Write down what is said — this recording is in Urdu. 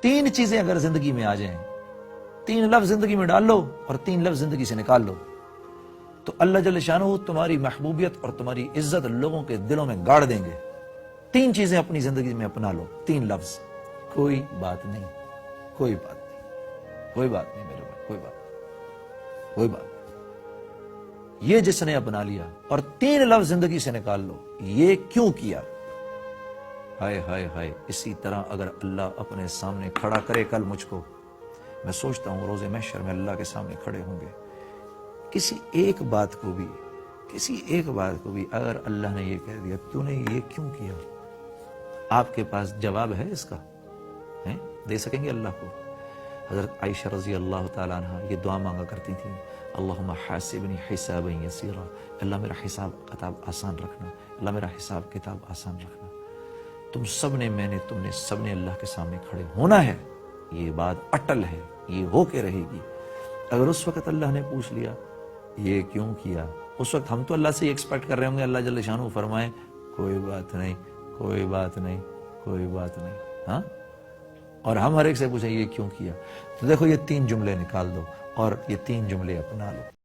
تین چیزیں اگر زندگی میں آ جائیں، تین لفظ زندگی میں ڈال لو اور تین لفظ زندگی سے نکال لو، تو اللہ جل شانہ تمہاری محبوبیت اور تمہاری عزت لوگوں کے دلوں میں گاڑ دیں گے۔ تین چیزیں اپنی زندگی میں اپنا لو، تین لفظ، کوئی بات نہیں، کوئی بات نہیں، کوئی بات نہیں میرے بھائی، کوئی بات نہیں، کوئی بات نہیں۔ یہ جس نے اپنا لیا اور تین لفظ زندگی سے نکال لو، یہ کیوں کیا؟ ہائے ہائے ہائے، اسی طرح اگر اللہ اپنے سامنے کھڑا کرے کل مجھ کو، میں سوچتا ہوں روز محشر میں اللہ کے سامنے کھڑے ہوں گے، کسی ایک بات کو بھی اگر اللہ نے یہ کہہ دیا تو نے یہ کیوں کیا، آپ کے پاس جواب ہے اس کا؟ دے سکیں گے اللہ کو؟ حضرت عائشہ رضی اللہ تعالیٰ عنہ یہ دعا مانگا کرتی تھیں، اللہم حاسبنی حسابا یسیرا، اللہ میرا حساب کتاب آسان رکھنا، اللہ میرا حساب کتاب آسان رکھنا۔ تم سب نے اللہ کے سامنے کھڑے ہونا ہے، یہ بات اٹل ہے، یہ ہو کے رہے گی۔ اگر اس وقت اللہ نے پوچھ لیا یہ کیوں کیا، اس وقت ہم تو اللہ سے ایکسپیکٹ کر رہے ہوں گے اللہ جل شانہ فرمائے کوئی بات نہیں، کوئی بات نہیں، کوئی بات نہیں، ہاں؟ اور ہم ہر ایک سے پوچھیں یہ کیوں کیا؟ تو دیکھو یہ تین جملے نکال دو اور یہ تین جملے اپنا لو۔